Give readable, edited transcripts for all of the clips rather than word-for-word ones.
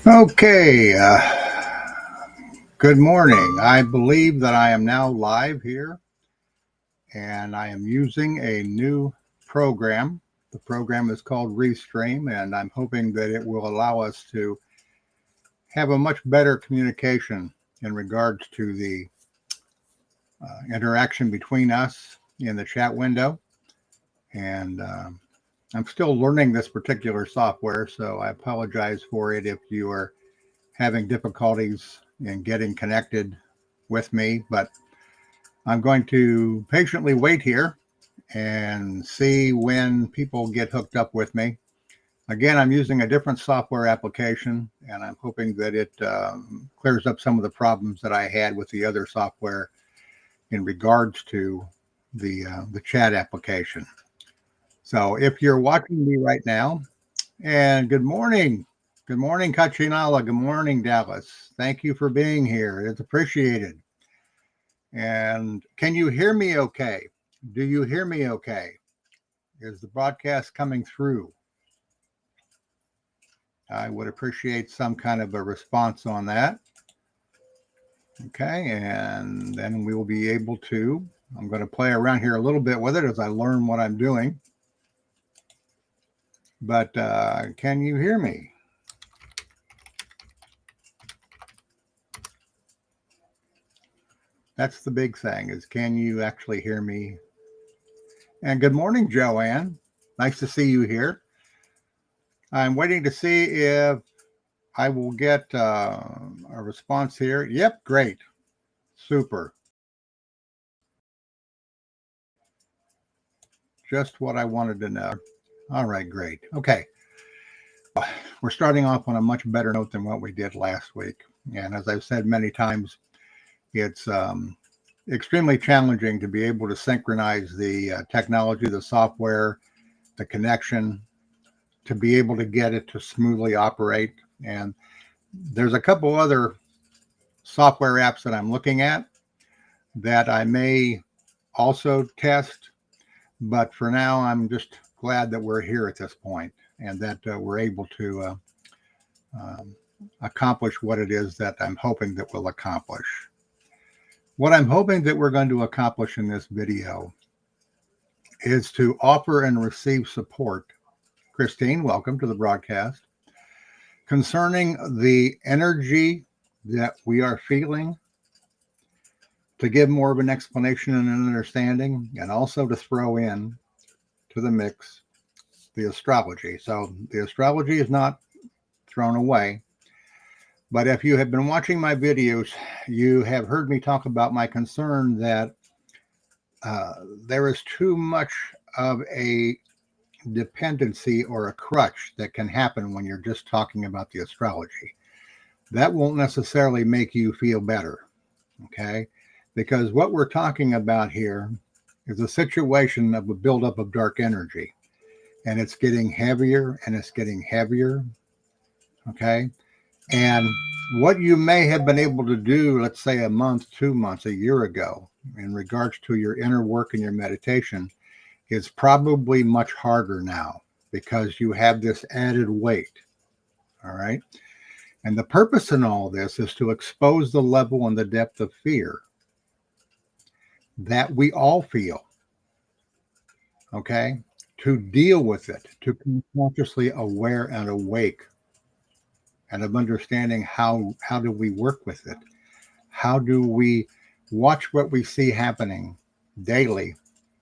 Okay, good morning. I believe that I am now live here and I am using a new program. The program is called Restream, and I'm hoping that it will allow us to have a much better communication in regards to the interaction between us in the chat window. And I'm still learning this particular software, so I apologize for it if you are having difficulties in getting connected with me, but I'm going to patiently wait here and see when people get hooked up with me. Again, I'm using a different software application, and I'm hoping that it clears up some of the problems that I had with the other software in regards to the chat application. So if you're watching me right now, and good morning. Good morning, Kachinala. Good morning, Dallas. Thank you for being here. It's appreciated. And can you hear me okay? Do you hear me okay? Is the broadcast coming through? I would appreciate some kind of a response on that. Okay, and then we will be able to, I'm going to play around here a little bit with it as I learn what I'm doing. But can you hear me? That's the big thing, is can you actually hear me? And good morning, Joanne. Nice to see you here. I'm waiting to see if I will get a response here. Yep, great. Super. Just what I wanted to know. All right, great. Okay. We're starting off on a much better note than what we did last week. And as I've said many times, it's extremely challenging to be able to synchronize the technology, the software, the connection, to be able to get it to smoothly operate. And there's a couple other software apps that I'm looking at that I may also test. But for now, I'm just glad that we're here at this point and that we're able to accomplish what it is that I'm hoping that we'll accomplish. What I'm hoping that we're going to accomplish in this video is to offer and receive support. Christine, welcome to the broadcast. Concerning the energy that we are feeling, to give more of an explanation and an understanding, and also to throw in to the mix the astrology. So the astrology is not thrown away. But if you have been watching my videos, you have heard me talk about my concern that there is too much of a dependency or a crutch that can happen when you're just talking about the astrology. That won't necessarily make you feel better, okay? Because what we're talking about here is a situation of a buildup of dark energy, and it's getting heavier and it's getting heavier, okay? And what you may have been able to do, let's say a month, 2 months, a year ago, in regards to your inner work and your meditation, is probably much harder now because you have this added weight. All right. And the purpose in all this is to expose the level and the depth of fear that we all feel. Okay. To deal with it, to be consciously aware and awake and of understanding how do we work with it? How do we watch what we see happening daily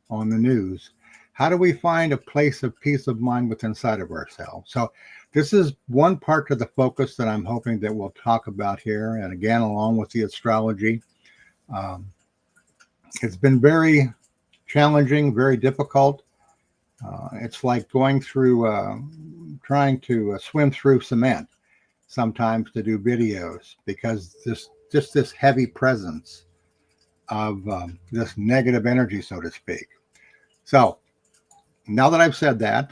on the news? How do we find a place of peace of mind within inside of ourselves? So this is one part to the focus that I'm hoping that we'll talk about here. And again, along with the astrology, it's been very challenging, very difficult. It's like going through, trying to swim through cement sometimes to do videos because this heavy presence of this negative energy, so to speak. So now that I've said that,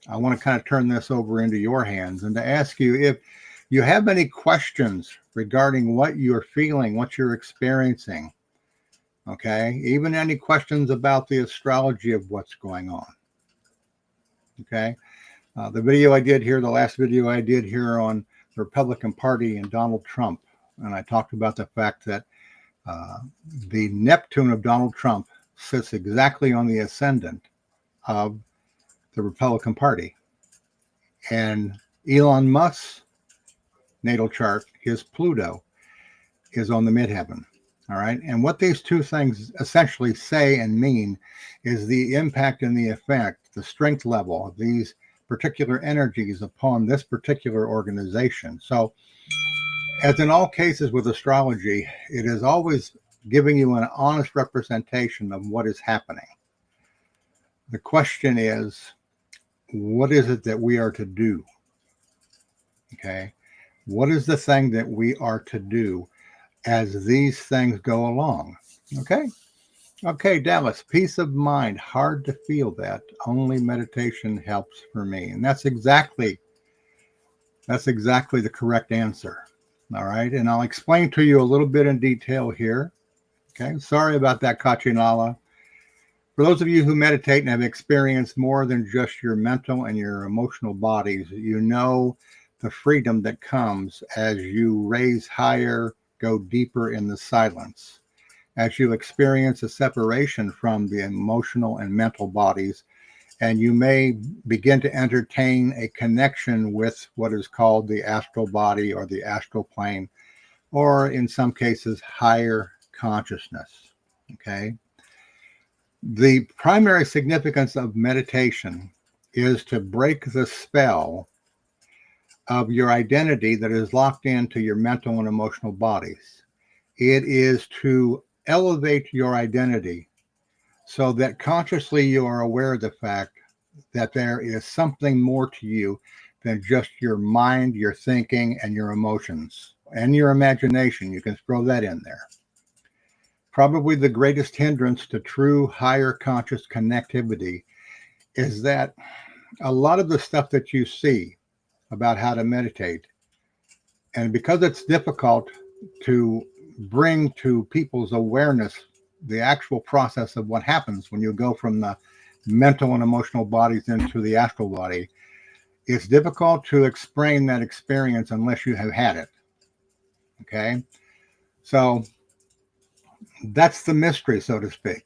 I want to kind of turn this over into your hands and to ask you if you have any questions regarding what you're feeling, what you're experiencing. Okay. Even any questions about the astrology of what's going on. Okay. The video I did here, the last video I did here on the Republican Party and Donald Trump. And I talked about the fact that the Neptune of Donald Trump sits exactly on the ascendant of the Republican Party. And Elon Musk's natal chart, his Pluto, is on the midheaven. All right. And what these two things essentially say and mean is the impact and the effect, the strength level of these particular energies upon this particular organization. So, as in all cases with astrology, it is always giving you an honest representation of what is happening. The question is, what is it that we are to do? Okay. What is the thing that we are to do as these things go along? Okay. Okay, Dallas, peace of mind. Hard to feel that. Only meditation helps for me. And that's exactly the correct answer. All right. And I'll explain to you a little bit in detail here. Okay. Sorry about that, Kachinala. For those of you who meditate and have experienced more than just your mental and your emotional bodies, you know the freedom that comes as you raise higher, go deeper in the silence. As you experience a separation from the emotional and mental bodies, and you may begin to entertain a connection with what is called the astral body or the astral plane, or in some cases, higher consciousness. Okay. The primary significance of meditation is to break the spell of your identity that is locked into your mental and emotional bodies. It is to elevate your identity so that consciously you are aware of the fact that there is something more to you than just your mind, your thinking, and your emotions, and your imagination. You can throw that in there. Probably the greatest hindrance to true higher conscious connectivity is that a lot of the stuff that you see about how to meditate, and because it's difficult to bring to people's awareness the actual process of what happens when you go from the mental and emotional bodies into the astral body, it's difficult to explain that experience unless you have had it. Okay. So that's the mystery, so to speak.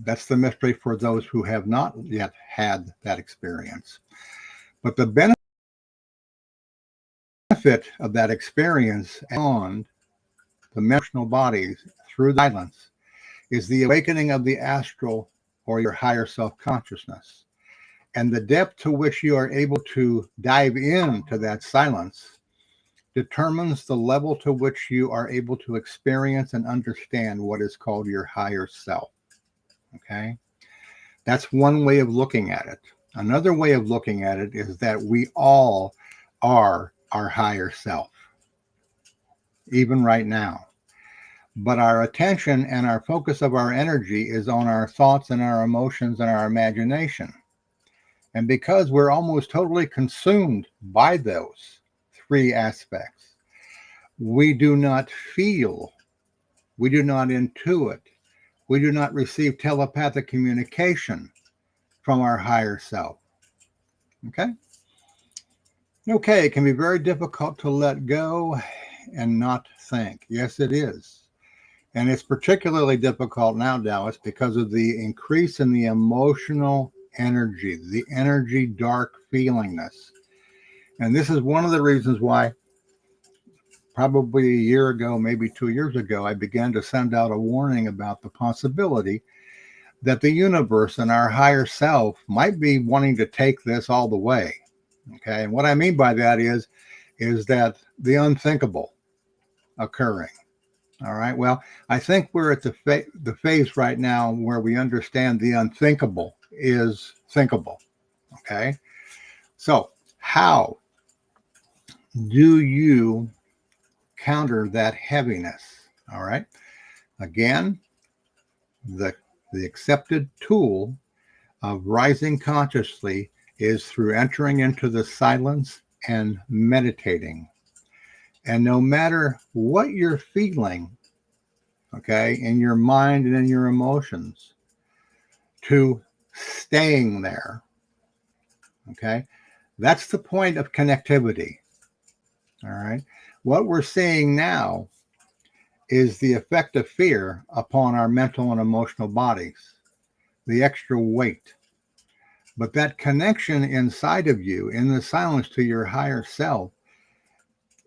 That's the mystery for those who have not yet had that experience. But the benefit of that experience on the emotional bodies through silence is the awakening of the astral or your higher self-consciousness. And the depth to which you are able to dive into that silence determines the level to which you are able to experience and understand what is called your higher self. Okay? That's one way of looking at it. Another way of looking at it is that we all are our higher self, even right now. But our attention and our focus of our energy is on our thoughts and our emotions and our imagination. And because we're almost totally consumed by those three aspects, we do not feel, we do not intuit, we do not receive telepathic communication from our higher self. Okay? Okay, it can be very difficult to let go and not think. Yes, it is. And it's particularly difficult now, Dallas, because of the increase in the emotional energy, the energy dark feelingness. And this is one of the reasons why probably a year ago, maybe 2 years ago, I began to send out a warning about the possibility that the universe and our higher self might be wanting to take this all the way. Okay. And what I mean by that is that the unthinkable occurring. All right. Well, I think we're at the phase right now where we understand the unthinkable is thinkable. Okay. So how do you counter that heaviness? All right. Again, the accepted tool of rising consciously is through entering into the silence and meditating. And no matter what you're feeling, okay, in your mind and in your emotions, to staying there, okay, that's the point of connectivity. All right. What we're seeing now is the effect of fear upon our mental and emotional bodies, the extra weight. But that connection inside of you, in the silence to your higher self,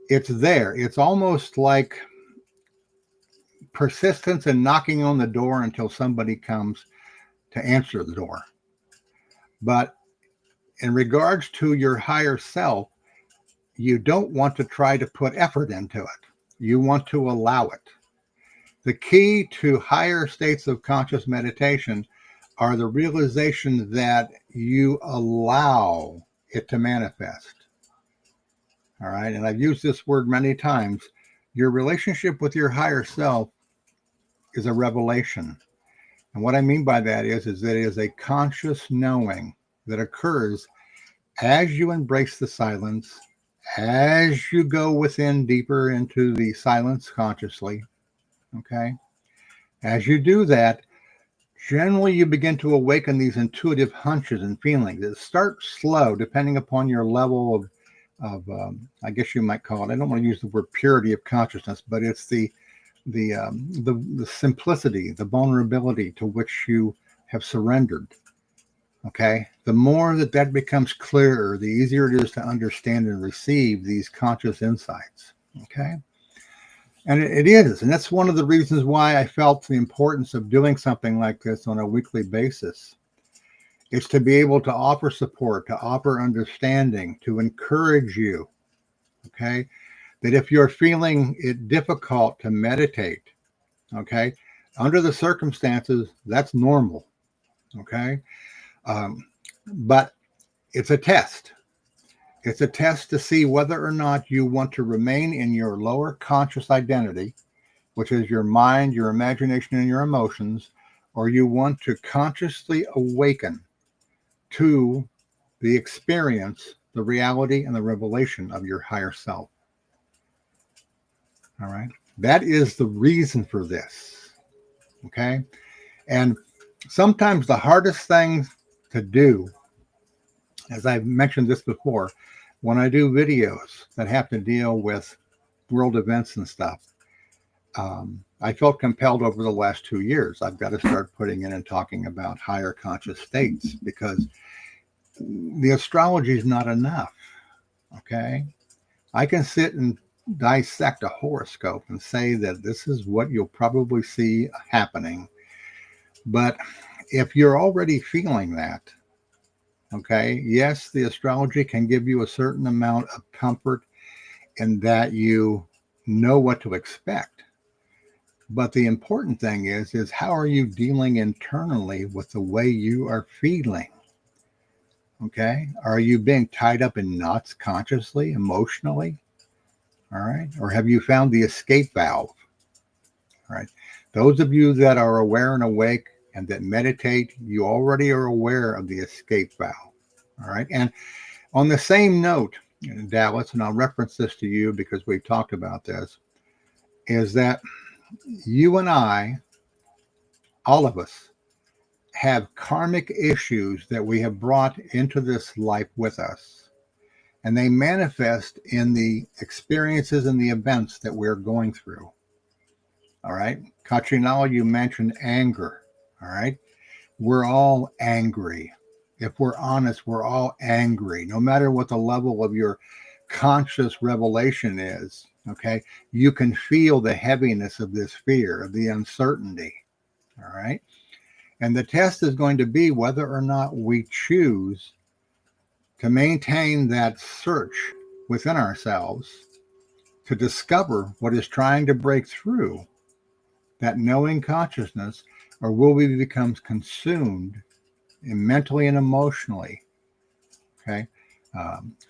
it's there. It's almost like persistence and knocking on the door until somebody comes to answer the door. But in regards to your higher self, you don't want to try to put effort into it. You want to allow it. The key to higher states of conscious meditation are the realization that you allow it to manifest. All right. And I've used this word many times. Your relationship with your higher self is a revelation. And what I mean by that is that it is a conscious knowing that occurs as you embrace the silence, as you go within deeper into the silence consciously. Okay. As you do that, generally you begin to awaken these intuitive hunches and feelings that start slow, depending upon your level of I guess you might call it. I don't want to use the word purity of consciousness, but it's the simplicity, the vulnerability to which you have surrendered. Okay, the more that becomes clearer, the easier it is to understand and receive these conscious insights. Okay, and it is, and that's one of the reasons why I felt the importance of doing something like this on a weekly basis. It's to be able to offer support, to offer understanding, to encourage you. Okay, that if you're feeling it difficult to meditate, okay, under the circumstances, that's normal. Okay. But it's a test. It's a test to see whether or not you want to remain in your lower conscious identity, which is your mind, your imagination, and your emotions, or you want to consciously awaken to the experience, the reality, and the revelation of your higher self. All right. That is the reason for this. Okay. And sometimes the hardest thing to do, as I've mentioned this before, when I do videos that have to deal with world events and stuff, I felt compelled over the last 2 years, I've got to start putting in and talking about higher conscious states, because the astrology is not enough. Okay. I can sit and dissect a horoscope and say that this is what you'll probably see happening. But if you're already feeling that, okay, yes, the astrology can give you a certain amount of comfort in that you know what to expect. But the important thing is how are you dealing internally with the way you are feeling? Okay. Are you being tied up in knots consciously, emotionally? All right. Or have you found the escape valve? All right. Those of you that are aware and awake and that meditate, you already are aware of the escape valve. All right. And on the same note, Dallas, and I'll reference this to you because we've talked about this, is that you and I, all of us, have karmic issues that we have brought into this life with us. And they manifest in the experiences and the events that we're going through. All right. Kachinala, you mentioned anger. All right. We're all angry. If we're honest, we're all angry, no matter what the level of your conscious revelation is. Okay. You can feel the heaviness of this fear, of the uncertainty. All right. And the test is going to be whether or not we choose to maintain that search within ourselves to discover what is trying to break through that knowing consciousness, or will we become consumed mentally and emotionally, okay,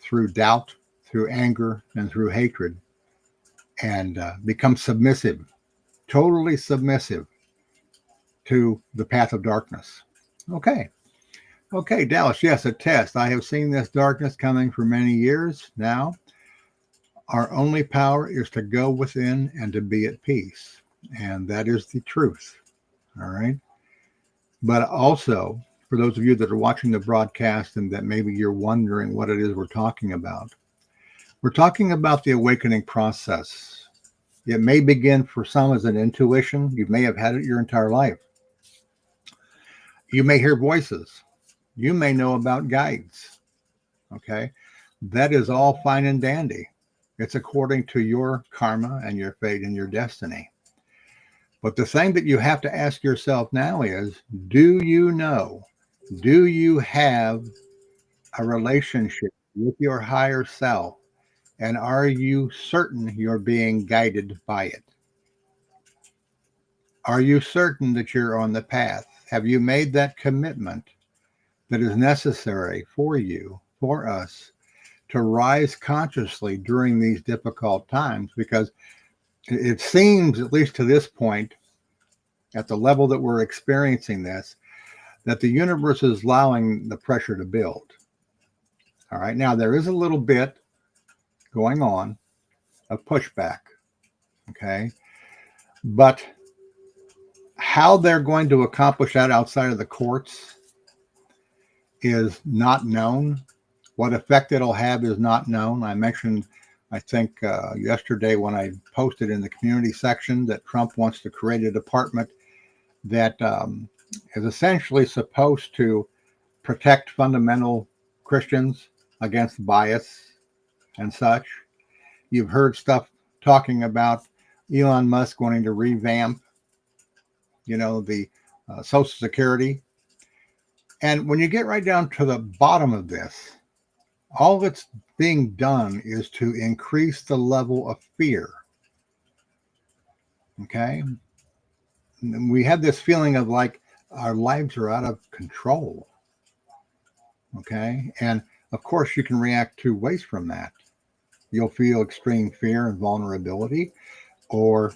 through doubt, through anger, and through hatred, and become submissive, totally submissive to the path of darkness. Okay. Okay, Dallas, yes, a test. I have seen this darkness coming for many years now. Our only power is to go within and to be at peace. And that is the truth. All right. But also, for those of you that are watching the broadcast and that maybe you're wondering what it is we're talking about, We're talking about the awakening process. It may begin for some as an intuition. You may have had it your entire life. You may hear voices. You may know about guides. Okay. That is all fine and dandy. It's according to your karma and your fate and your destiny. But the thing that you have to ask yourself now is, do you know, do you have a relationship with your higher self? And are you certain you're being guided by it? Are you certain that you're on the path? Have you made that commitment that is necessary for you, for us, to rise consciously during these difficult times? Because it seems, at least to this point, at the level that we're experiencing this, that the universe is allowing the pressure to build. All right. Now, there is a little bit going on of pushback. Okay. But how they're going to accomplish that outside of the courts is not known. What effect it'll have is not known. I mentioned, I think, yesterday when I posted in the community section that Trump wants to create a department that is essentially supposed to protect fundamental Christians against bias and such. You've heard stuff talking about Elon Musk wanting to revamp, the Social Security. And when you get right down to the bottom of this, all that's being done is to increase the level of fear. Okay? And we have this feeling of like our lives are out of control. Okay? And of course, you can react two ways from that. You'll feel extreme fear and vulnerability, or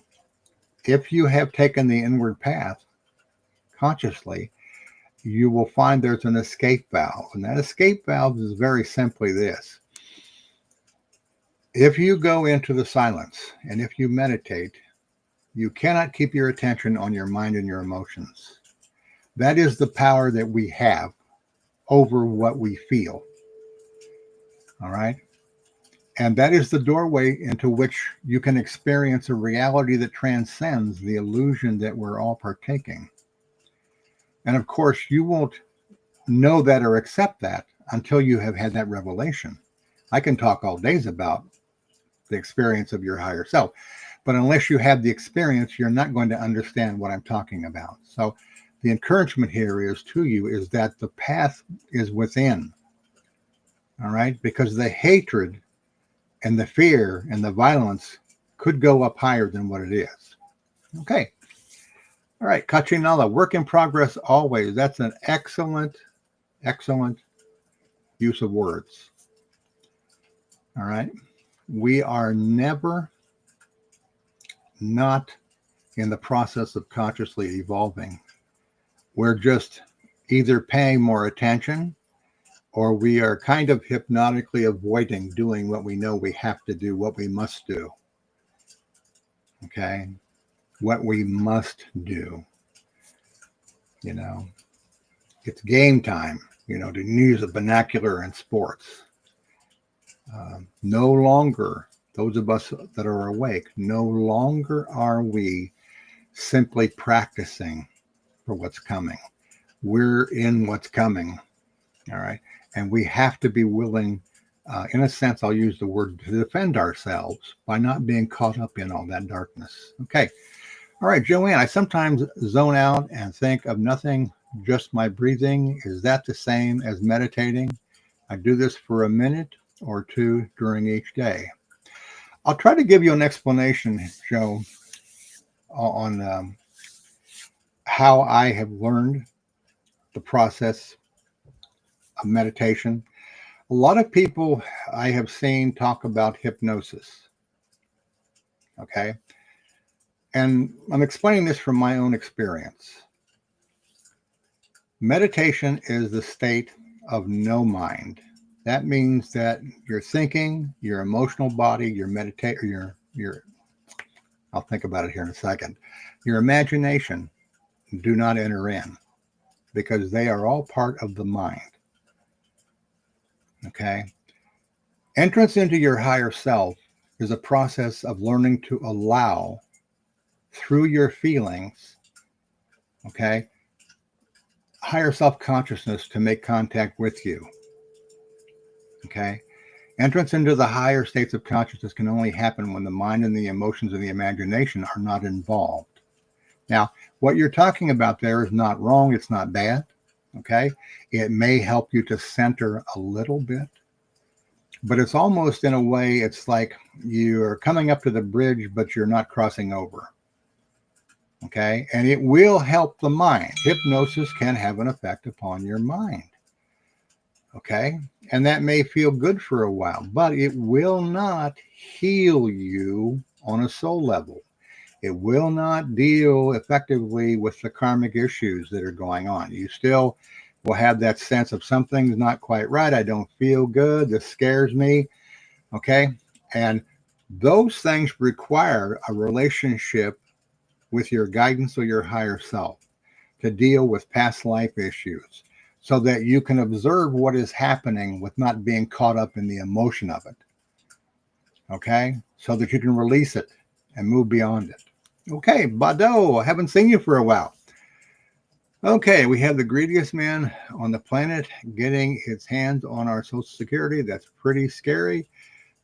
if you have taken the inward path consciously, you will find there's an escape valve. And that escape valve is very simply this. If you go into the silence and if you meditate, you cannot keep your attention on your mind and your emotions. That is the power that we have over what we feel. All right. And that is the doorway into which you can experience a reality that transcends the illusion that we're all partaking. And of course, you won't know that or accept that until you have had that revelation. I can talk all days about the experience of your higher self, but unless you have the experience, you're not going to understand what I'm talking about. So the encouragement here is to you is that the path is within. All right, because the hatred and the fear and the violence could go up higher than what it is. Okay. All right. Kachinala, work in progress always. That's an excellent, excellent use of words. All right. We are never not in the process of consciously evolving. We're just either paying more attention or we are kind of hypnotically avoiding doing what we know we have to do, what we must do. Okay? What we must do. It's game time, to use a vernacular in sports. No longer, those of us that are awake, no longer are we simply practicing for what's coming. We're in what's coming. All right. And we have to be willing, in a sense, I'll use the word to defend ourselves by not being caught up in all that darkness. Okay. All right, Joanne, I sometimes zone out and think of nothing, just my breathing. Is that the same as meditating? I do this for a minute or two during each day. I'll try to give you an explanation, Joe, on how I have learned the process of meditation. A lot of people I have seen talk about hypnosis. Okay. And I'm explaining this from my own experience. Meditation is the state of no mind. That means that your thinking, your emotional body, your I'll think about it here in a second. Your imagination do not enter in because they are all part of the mind. Okay. Entrance into your higher self is a process of learning to allow through your feelings, okay, higher self consciousness to make contact with you. Okay. Entrance into the higher states of consciousness can only happen when the mind and the emotions and the imagination are not involved. Now, what you're talking about there is not wrong. It's not bad. Okay. It may help you to center a little bit, but it's almost in a way, it's like you're coming up to the bridge, but you're not crossing over. Okay. And it will help the mind. Hypnosis can have an effect upon your mind. Okay. And that may feel good for a while, but it will not heal you on a soul level. It will not deal effectively with the karmic issues that are going on. You still will have that sense of something's not quite right. I don't feel good. This scares me. Okay. And those things require a relationship with your guidance or your higher self to deal with past life issues, so that you can observe what is happening with not being caught up in the emotion of it. Okay. So that you can release it and move beyond it. Okay. Bado, I haven't seen you for a while. Okay. We have the greediest man on the planet getting his hands on our Social Security. That's pretty scary.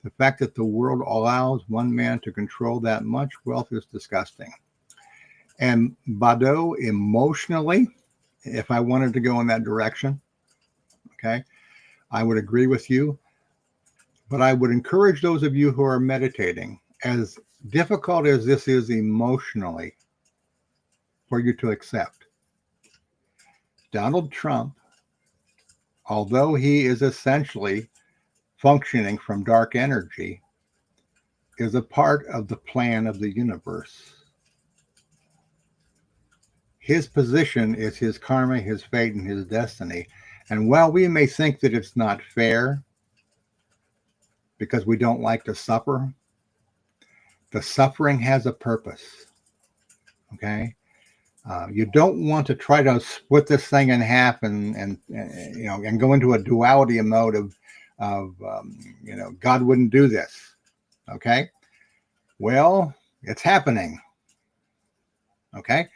The fact that the world allows one man to control that much wealth is disgusting. And Bado, emotionally, if I wanted to go in that direction, okay, I would agree with you. But I would encourage those of you who are meditating, as difficult as this is emotionally, for you to accept. Donald Trump, although he is essentially functioning from dark energy, is a part of the plan of the universe. His position is his karma, his fate, and his destiny. And while we may think that it's not fair because we don't like to suffer, the suffering has a purpose. Okay. You don't want to try to split this thing in half and go into a duality mode of God wouldn't do this. Okay. Well, it's happening. Okay.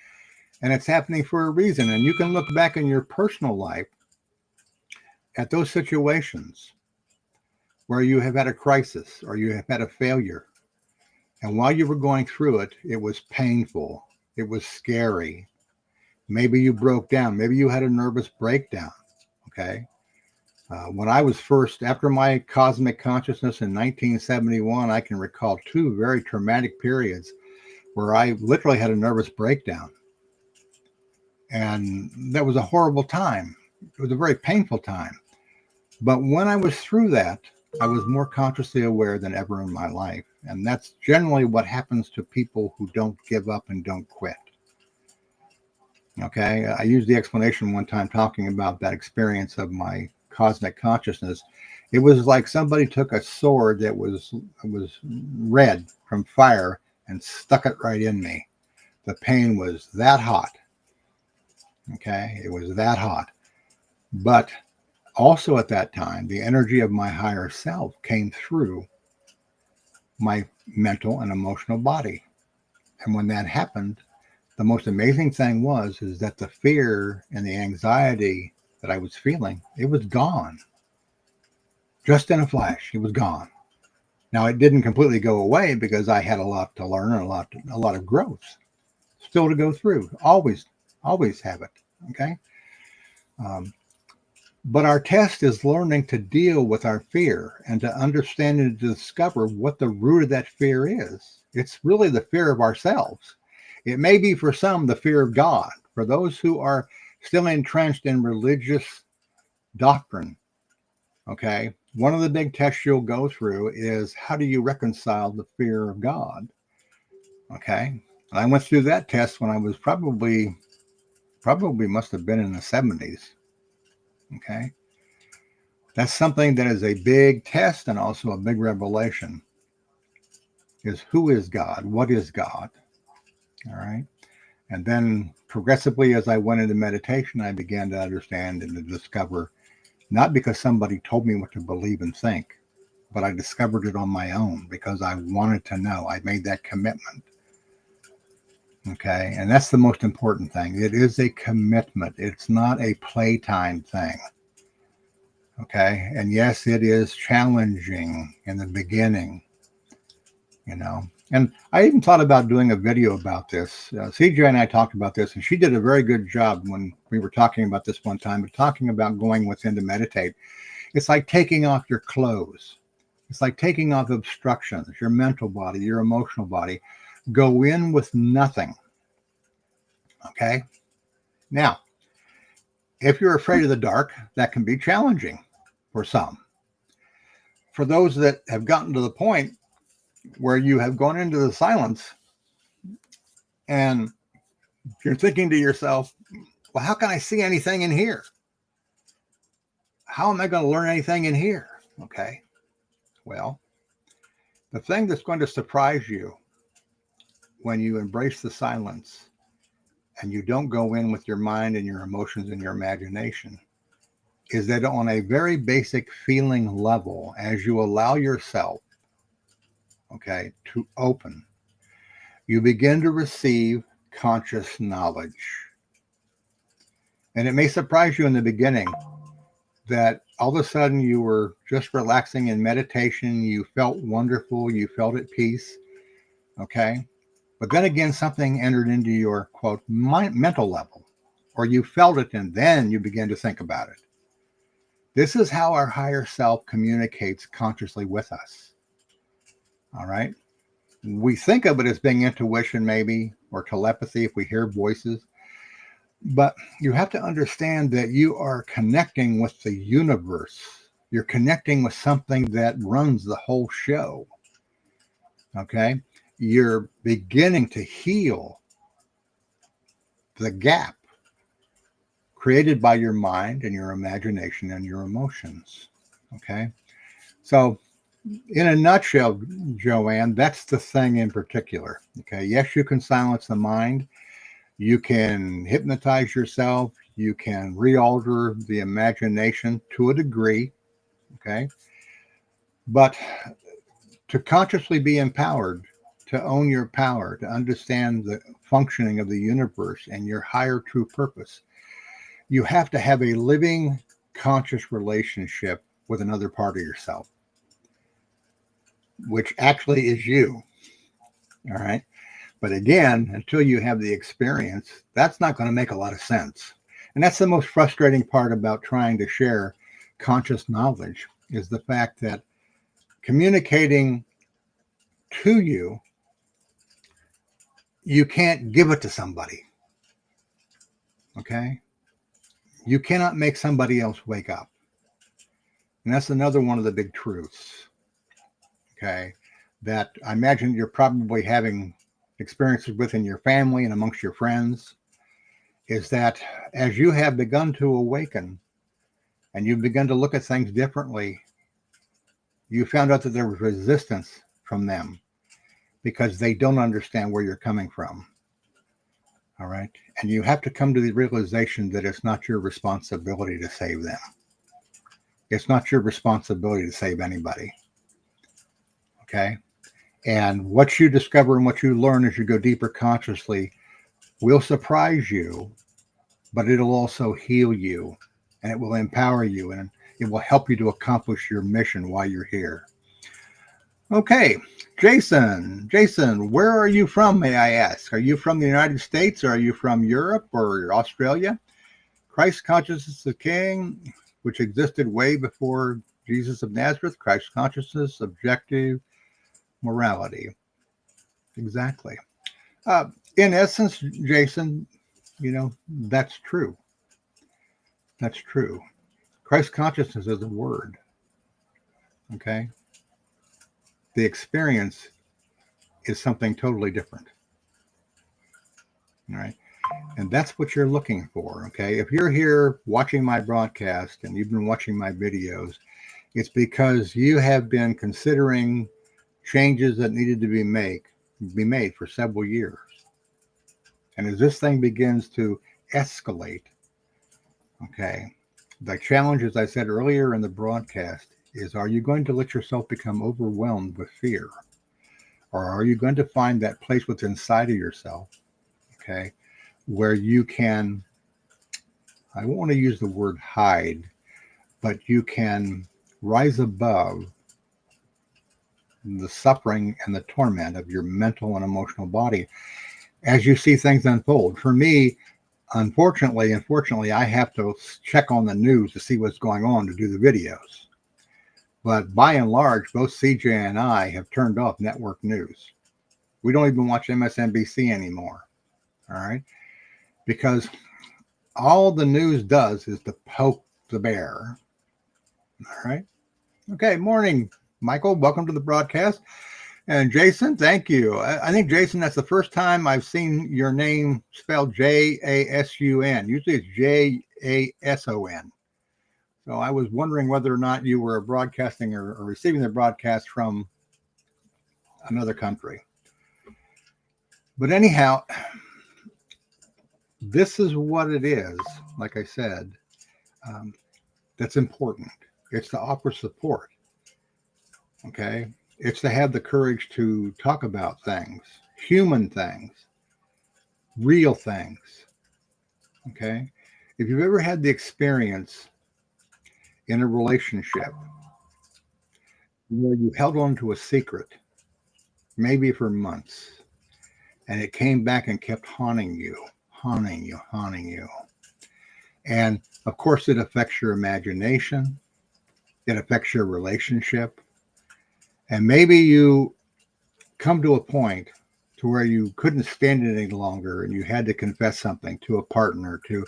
And it's happening for a reason. And you can look back in your personal life at those situations where you have had a crisis or you have had a failure. And while you were going through it, it was painful. It was scary. Maybe you broke down. Maybe you had a nervous breakdown. Okay. When I was first, after my cosmic consciousness in 1971, I can recall 2 very traumatic periods where I literally had a nervous breakdown. And that was a horrible time. It was a very painful time. But when I was through that, I was more consciously aware than ever in my life. And that's generally what happens to people who don't give up and don't quit. Okay. I used the explanation one time talking about that experience of my cosmic consciousness. It was like somebody took a sword that was red from fire and stuck it right in me. The pain was that hot. Okay. It was that hot. But also at that time, the energy of my higher self came through my mental and emotional body. And when that happened, the most amazing thing is that the fear and the anxiety that I was feeling, it was gone. Just in a flash, it was gone. Now, it didn't completely go away because I had a lot to learn and a lot of growth still to go through. Always have it. Okay. But our test is learning to deal with our fear and to understand and to discover what the root of that fear is. It's really the fear of ourselves. It may be for some the fear of God. For those who are still entrenched in religious doctrine, okay, one of the big tests you'll go through is how do you reconcile the fear of God? Okay. And I went through that test when I was probably must have been in the 70s. Okay. That's something that is a big test and also a big revelation, is who is God? What is God? All right. And then progressively, as I went into meditation, I began to understand and to discover, not because somebody told me what to believe and think, but I discovered it on my own because I wanted to know. I made that commitment. Okay. And that's the most important thing. It is a commitment. It's not a playtime thing. Okay. And yes, it is challenging in the beginning, you know. And I even thought about doing a video about this. CJ and I talked about this, and she did a very good job when we were talking about this one time, but talking about going within to meditate. It's like taking off your clothes. It's like taking off obstructions, your mental body, your emotional body. Go in with nothing. Okay. Now, if you're afraid of the dark, that can be challenging for some. For those that have gotten to the point where you have gone into the silence and you're thinking to yourself, well, how can I see anything in here? How am I going to learn anything in here? Okay. Well, the thing that's going to surprise you when you embrace the silence and you don't go in with your mind and your emotions and your imagination is that on a very basic feeling level, as you allow yourself, okay, to open, you begin to receive conscious knowledge. And it may surprise you in the beginning that all of a sudden you were just relaxing in meditation, you felt wonderful, you felt at peace, okay? But then again, something entered into your, quote, mental level, or you felt it and then you began to think about it. This is how our higher self communicates consciously with us. All right. We think of it as being intuition, maybe, or telepathy if we hear voices. But you have to understand that you are connecting with the universe. You're connecting with something that runs the whole show. Okay. You're beginning to heal the gap created by your mind and your imagination and your emotions. Okay. So in a nutshell, Joanne, that's the thing in particular. Okay. Yes, you can silence the mind. You can hypnotize yourself. You can realter the imagination to a degree. Okay. But to consciously be empowered, to own your power, to understand the functioning of the universe and your higher true purpose, you have to have a living, conscious relationship with another part of yourself, which actually is you. All right. But again, until you have the experience, that's not going to make a lot of sense. And that's the most frustrating part about trying to share conscious knowledge, is the fact that communicating to you, you can't give it to somebody. Okay. You cannot make somebody else wake up. And that's another one of the big truths. Okay. That I imagine you're probably having experiences within your family and amongst your friends, is that as you have begun to awaken and you've begun to look at things differently, you found out that there was resistance from them because they don't understand where you're coming from. All right. And you have to come to the realization that it's not your responsibility to save them. It's not your responsibility to save anybody. Okay. And what you discover and what you learn as you go deeper consciously will surprise you, but it'll also heal you and it will empower you and it will help you to accomplish your mission while you're here. Okay. Jason, where are you from, may I ask? Are you from the United States, or are you from Europe or Australia? Christ consciousness is king, which existed way before Jesus of Nazareth. Christ consciousness, objective morality. Exactly. In essence, Jason, that's true. That's true. Christ consciousness is a word. Okay. The experience is something totally different. All right. And that's what you're looking for. Okay. If you're here watching my broadcast and you've been watching my videos, it's because you have been considering changes that needed to be made for several years. And as this thing begins to escalate, okay, the challenge, as I said earlier in the broadcast, is, are you going to let yourself become overwhelmed with fear? Or are you going to find that place within inside of yourself, okay, where you can, I won't want to use the word hide, but you can rise above the suffering and the torment of your mental and emotional body as you see things unfold. For me, unfortunately, I have to check on the news to see what's going on to do the videos. But by and large, both CJ and I have turned off network news. We don't even watch MSNBC anymore. All right. Because all the news does is to poke the bear. All right. Okay. Morning, Michael. Welcome to the broadcast. And Jason, thank you. I think, Jason, that's the first time I've seen your name spelled Jasun. Usually it's Jason. So I was wondering whether or not you were broadcasting or receiving the broadcast from another country. But anyhow, this is what it is, like I said, that's important. It's to offer support, okay? It's to have the courage to talk about things, human things, real things, okay? If you've ever had the experience in a relationship where you held on to a secret, maybe for months, and it came back and kept haunting you. And of course, it affects your imagination. It affects your relationship. And maybe you come to a point to where you couldn't stand it any longer and you had to confess something to a partner, to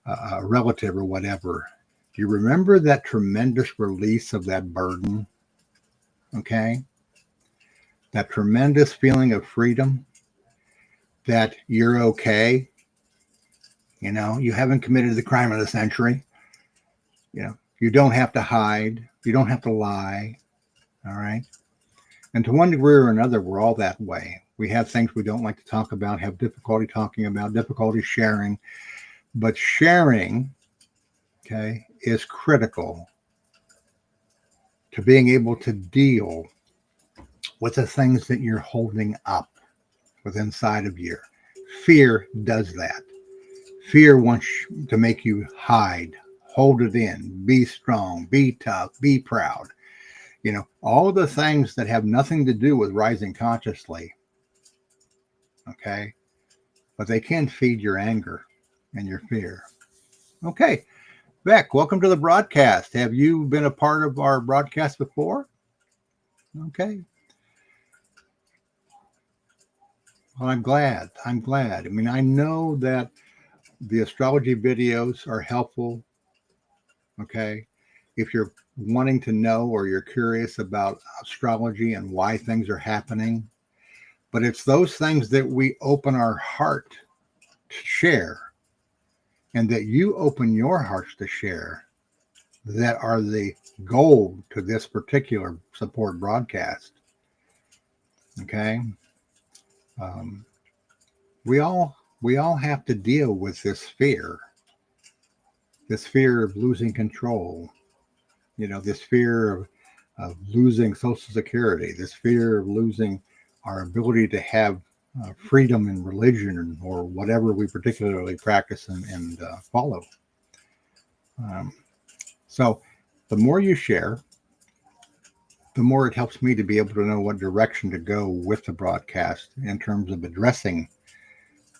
a relative or whatever. Do you remember that tremendous release of that burden? Okay? That tremendous feeling of freedom, that you're okay. You know, you haven't committed the crime of the century. You know, you don't have to hide. You don't have to lie. All right? And to one degree or another, we're all that way. We have things we don't like to talk about, have difficulty talking about, difficulty sharing. But sharing, okay, is critical to being able to deal with the things that you're holding up with inside of you. Fear does that. Fear wants to make you hide, hold it in, be strong, be tough, be proud. You know, all the things that have nothing to do with rising consciously. Okay. But they can feed your anger and your fear. Okay. Beck, welcome to the broadcast. Have you been a part of our broadcast before? Okay. Well, I'm glad. I mean, I know that the astrology videos are helpful. Okay. If you're wanting to know or you're curious about astrology and why things are happening, but it's those things that we open our heart to share and that you open your hearts to share that are the gold to this particular support broadcast. Okay. We all have to deal with this fear of losing control, you know, this fear of losing Social Security, this fear of losing our ability to have freedom in religion or whatever we particularly practice and follow. So the more you share, the more it helps me to be able to know what direction to go with the broadcast in terms of addressing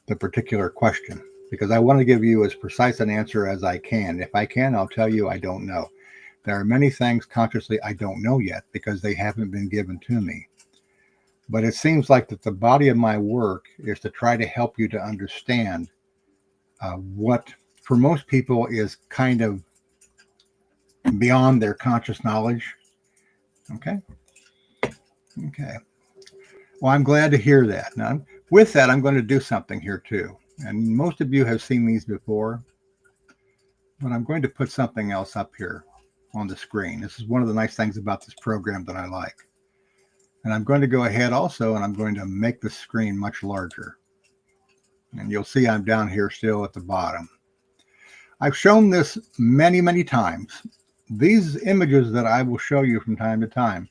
the particular question, because I want to give you as precise an answer as I can. If I can, I'll tell you I don't know. There are many things consciously I don't know yet because they haven't been given to me. But it seems like that the body of my work is to try to help you to understand what for most people is kind of beyond their conscious knowledge. Okay. Well, I'm glad to hear that. Now, with that, I'm going to do something here too. And most of you have seen these before, but I'm going to put something else up here on the screen. This is one of the nice things about this program that I like. And I'm going to go ahead also, and I'm going to make the screen much larger. And you'll see I'm down here still at the bottom. I've shown this many, many times, these images that I will show you from time to time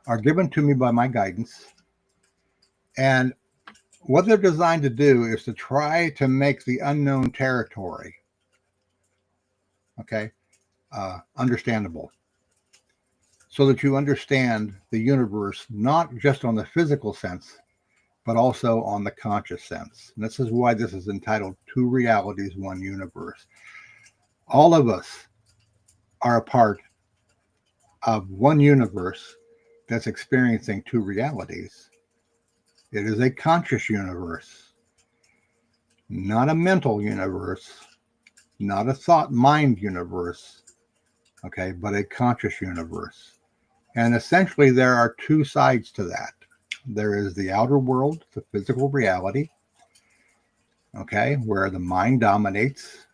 are given to me by my guidance. And what they're designed to do is to try to make the unknown territory, okay, understandable, so that you understand the universe, not just on the physical sense, but also on the conscious sense. And this is why this is entitled Two Realities, One Universe. All of us are a part of one universe that's experiencing two realities. It is a conscious universe, not a mental universe, not a thought mind universe, okay, but a conscious universe. And essentially, there are two sides to that. There is the outer world, the physical reality, okay, where the mind dominates,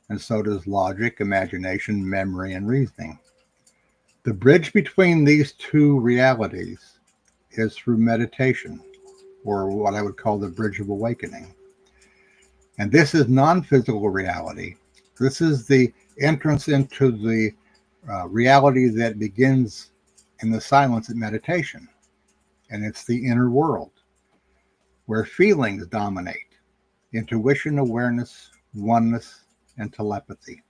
and so does logic, imagination, memory, and reasoning. The bridge between these two realities is through meditation, or what I would call the bridge of awakening. And this is non-physical reality. This is the entrance into the reality that begins in the silence of meditation. And it's the inner world, where feelings dominate: intuition, awareness, oneness, and telepathy.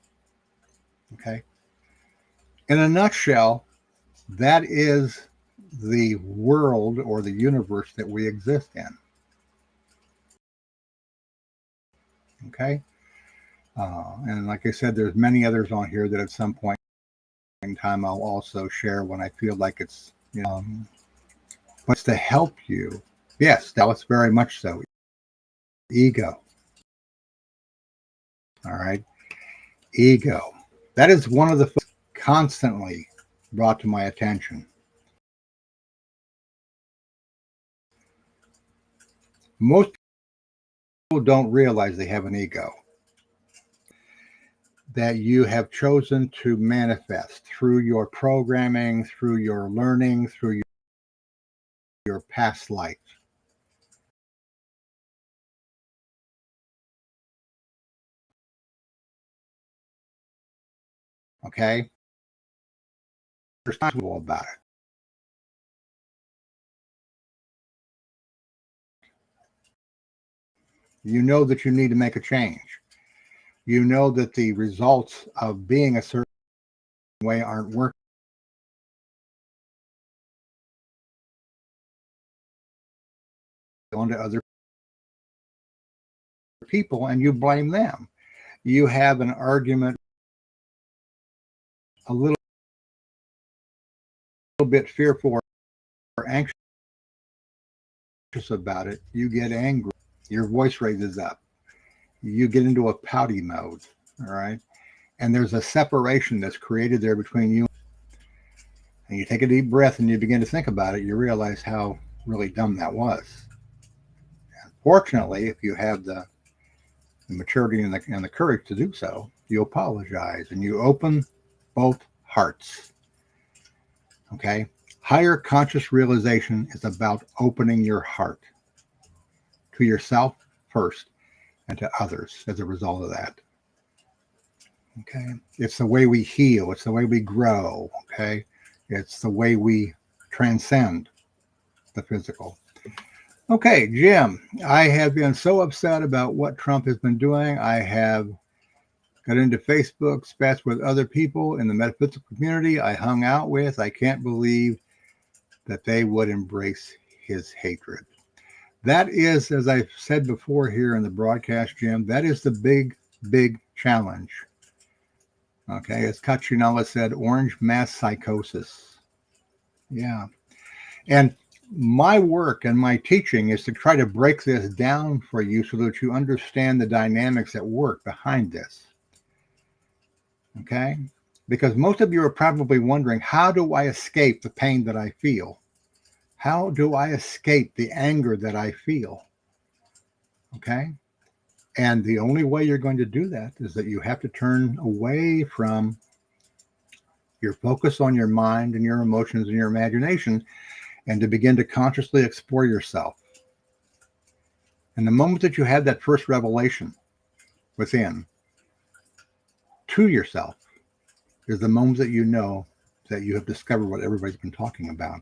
Okay? In a nutshell, that is the world or the universe that we exist in. Okay? And like I said, there's many others on here that at some point in time I'll also share when I feel like it's, but it's to help you. Yes, that was very much so. Ego. All right. Ego. That is one of the constantly brought to my attention. Most people don't realize they have an ego that you have chosen to manifest through your programming, through your learning, through your past life. Okay? Responsible about it. You know that you need to make a change. You know that the results of being a certain way aren't working onto other people, and you blame them. You have an argument a little bit fearful or anxious about it. You get angry. Your voice raises up. You get into a pouty mode. All right. And there's a separation that's created there between you. And you take a deep breath and you begin to think about it. You realize how really dumb that was. And fortunately, if you have the maturity and the courage to do so, you apologize and you open both hearts. Okay. Higher conscious realization is about opening your heart to yourself first and to others as a result of that. Okay. It's the way we heal. It's the way we grow. Okay. It's the way we transcend the physical. Okay, Jim, I have been so upset about what Trump has been doing. I have got into Facebook, spats with other people in the metaphysical community I hung out with. I can't believe that they would embrace his hatred. That is, as I've said before here in the broadcast, Jim, that is the big, big challenge. Okay, as Kachinala said, orange mass psychosis. Yeah. And my work and my teaching is to try to break this down for you so that you understand the dynamics at work behind this. Okay? Because most of you are probably wondering, how do I escape the pain that I feel? How do I escape the anger that I feel? Okay? And the only way you're going to do that is that you have to turn away from your focus on your mind and your emotions and your imagination and to begin to consciously explore yourself. And the moment that you have that first revelation within to yourself, is the moment that you know that you have discovered what everybody's been talking about.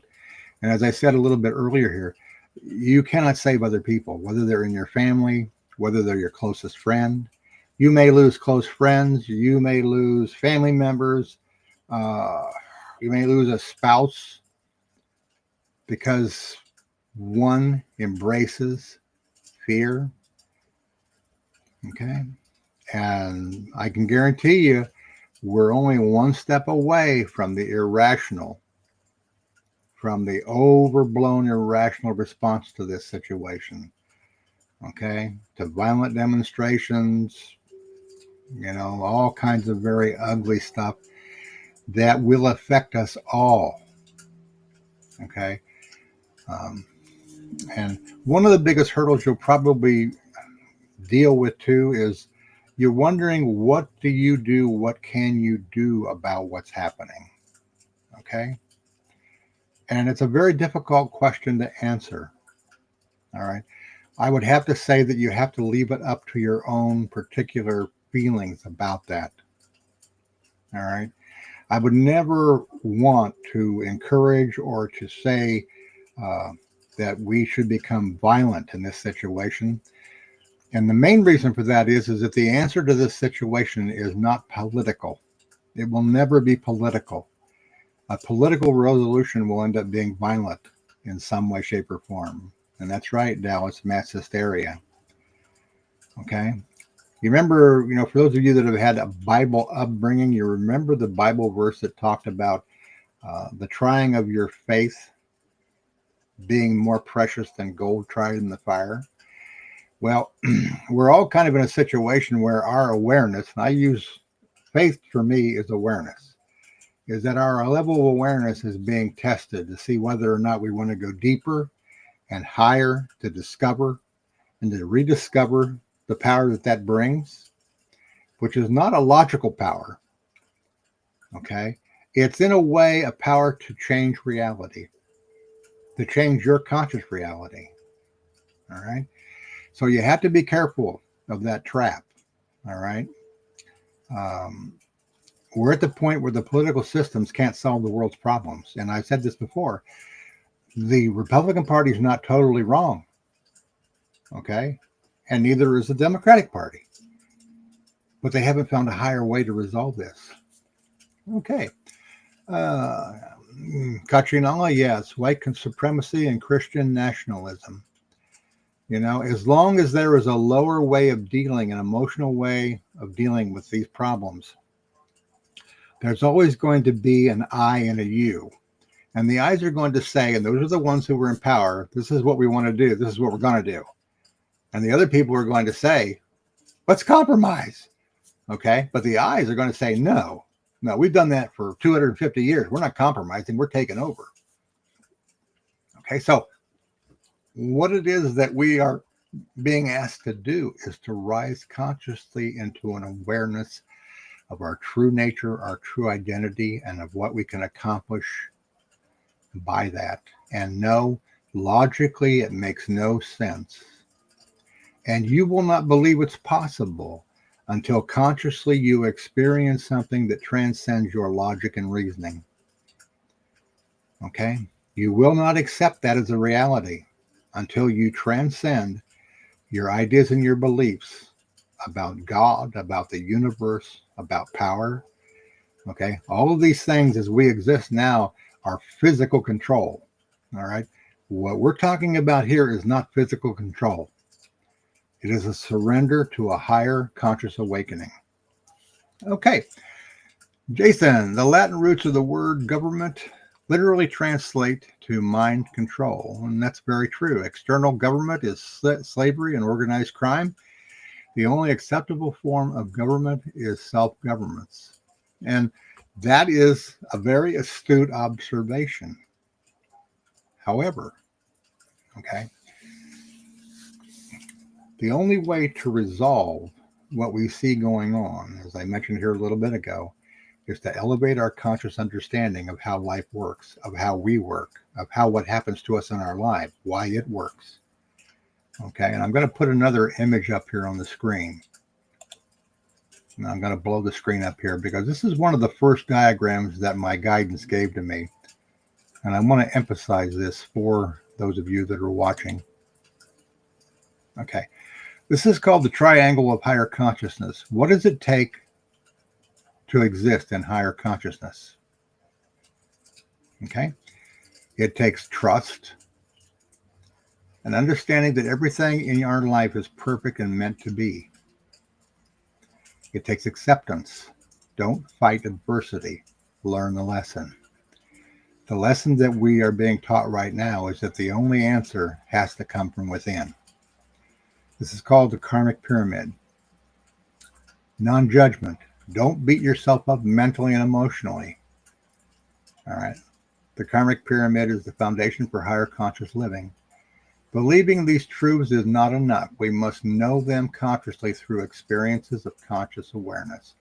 And as I said a little bit earlier here, you cannot save other people, whether they're in your family, whether they're your closest friend. You may lose close friends. You may lose family members. You may lose a spouse because one embraces fear. Okay. And I can guarantee you, we're only one step away from the irrational, from the overblown irrational response to this situation. Okay. To violent demonstrations, all kinds of very ugly stuff that will affect us all. Okay. And one of the biggest hurdles you'll probably deal with too is you're wondering, what do you do? What can you do about what's happening? Okay. And it's a very difficult question to answer. All right. I would have to say that you have to leave it up to your own particular feelings about that. All right. I would never want to encourage or to say that we should become violent in this situation. And the main reason for that is that the answer to this situation is not political. It will never be political. A political resolution will end up being violent in some way, shape, or form. And that's right, Dallas, mass hysteria. Okay. You remember, for those of you that have had a Bible upbringing, you remember the Bible verse that talked about the trying of your faith being more precious than gold tried in the fire. Well, we're all kind of in a situation where our awareness, and I use faith for me is awareness, is that our level of awareness is being tested to see whether or not we want to go deeper and higher to discover and to rediscover the power that brings, which is not a logical power. Okay. It's in a way a power to change reality, to change your conscious reality. All right. So you have to be careful of that trap. All right. We're at the point where the political systems can't solve the world's problems. And I've said this before. The Republican Party is not totally wrong. Okay. And neither is the Democratic Party. But they haven't found a higher way to resolve this. Okay. Katrina, yes, white supremacy and Christian nationalism. As long as there is a lower way of dealing, an emotional way of dealing with these problems, there's always going to be an I and a you. And the I's are going to say, and those are the ones who were in power, this is what we want to do. This is what we're going to do. And the other people are going to say, let's compromise. Okay. But the I's are going to say, no, we've done that for 250 years. We're not compromising. We're taking over. Okay. So what it is that we are being asked to do is to rise consciously into an awareness of our true nature, our true identity, and of what we can accomplish by that. And no, logically, it makes no sense. And you will not believe it's possible until consciously you experience something that transcends your logic and reasoning. Okay? You will not accept that as a reality until you transcend your ideas and your beliefs about God, about the universe, about power. Okay? All of these things as we exist now are physical control. All right? What we're talking about here is not physical control. It is a surrender to a higher conscious awakening. Okay. Jason, the Latin roots of the word government literally translate to mind control. And that's very true. External government is slavery and organized crime. The only acceptable form of government is self-governance. And that is a very astute observation. However, okay, the only way to resolve what we see going on, as I mentioned here a little bit ago, is to elevate our conscious understanding of how life works, of how we work, of how what happens to us in our life, why it works. Okay, and I'm going to put another image up here on the screen. Now I'm going to blow the screen up here because this is one of the first diagrams that my guidance gave to me. And I want to emphasize this for those of you that are watching. Okay. This is called the triangle of higher consciousness. What does it take to exist in higher consciousness? Okay. It takes trust, an understanding that everything in our life is perfect and meant to be. It takes acceptance. Don't fight adversity. Learn the lesson. The lesson that we are being taught right now is that the only answer has to come from within. This is called the karmic pyramid. Non-judgment. Don't beat yourself up mentally and emotionally. All right. The karmic pyramid is the foundation for higher conscious living. Believing these truths is not enough. We must know them consciously through experiences of conscious awareness.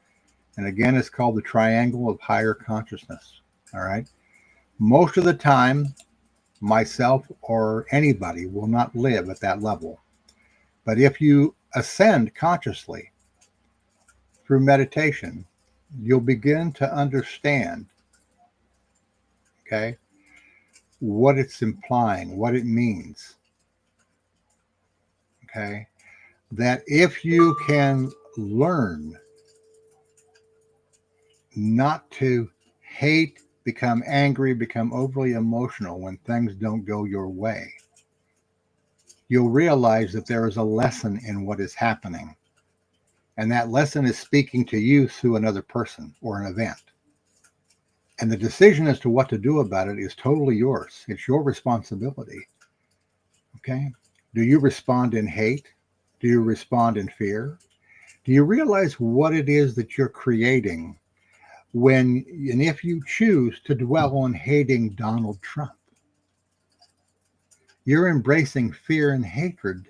And again, it's called the triangle of higher consciousness. All right. Most of the time, myself or anybody will not live at that level. But if you ascend consciously through meditation, you'll begin to understand, okay, what it's implying, what it means. Okay, that if you can learn not to hate, become angry, become overly emotional when things don't go your way, you'll realize that there is a lesson in what is happening. And that lesson is speaking to you through another person or an event. And the decision as to what to do about it is totally yours. It's your responsibility. Okay? Do you respond in hate? Do you respond in fear? Do you realize what it is that you're creating when, and if you choose to dwell on hating Donald Trump? You're embracing fear and hatred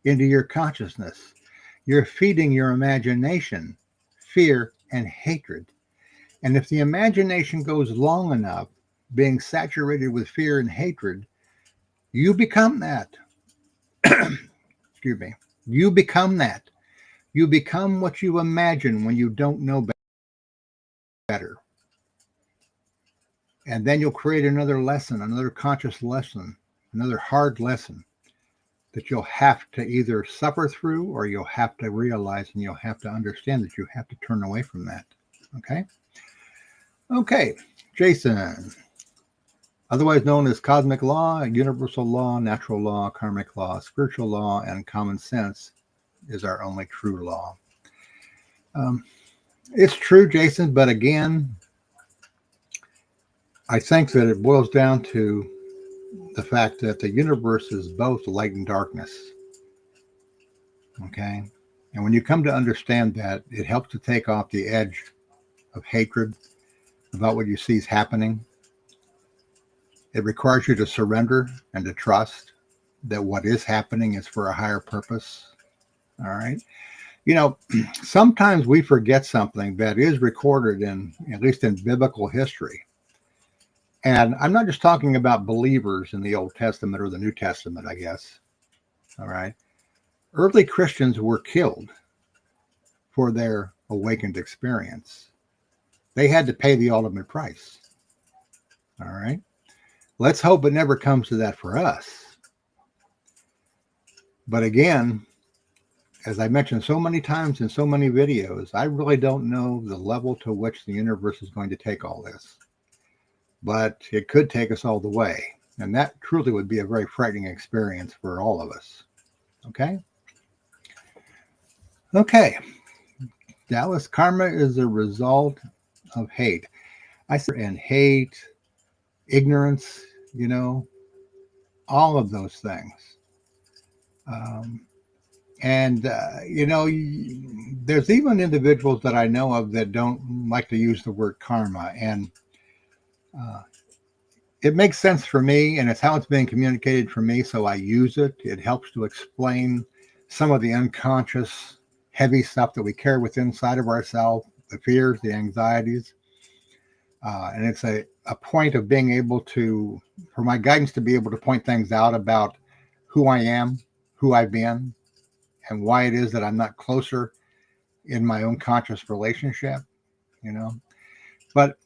into your consciousness. You're feeding your imagination fear and hatred. And if the imagination goes long enough being saturated with fear and hatred, you become that. Excuse me. You become that. You become what you imagine when you don't know better. And then you'll create another lesson, another conscious lesson, another hard lesson that you'll have to either suffer through or you'll have to realize and you'll have to understand that you have to turn away from that. Okay? Okay, Jason, otherwise known as cosmic law, universal law, natural law, karmic law, spiritual law, and common sense is our only true law. It's true, Jason, but again, I think that it boils down to the fact that the universe is both light and darkness. Okay? And when you come to understand that, it helps to take off the edge of hatred about what you see is happening. It requires you to surrender and to trust that what is happening is for a higher purpose. All right. You know, sometimes we forget something that is recorded in, at least in biblical history. And I'm not just talking about believers in the Old Testament or the New Testament, I guess. All right. Early Christians were killed for their awakened experience. They had to pay the ultimate price. All right. Let's hope it never comes to that for us. But again, as I mentioned so many times in so many videos, I really don't know the level to which the universe is going to take all this. But it could take us all the way. And that truly would be a very frightening experience for all of us. Okay? Okay. Dallas, karma is a result of hate. I said, and hate, ignorance, you know, all of those things. You know, there's even individuals that I know of that don't like to use the word karma. And it makes sense for me, and it's how it's being communicated for me, so I use it. It helps to explain some of the unconscious, heavy stuff that we carry within inside of ourselves, the fears, the anxieties. And it's a point of being able to, for my guidance to be able to point things out about who I am, who I've been, and why it is that I'm not closer in my own conscious relationship, you know. But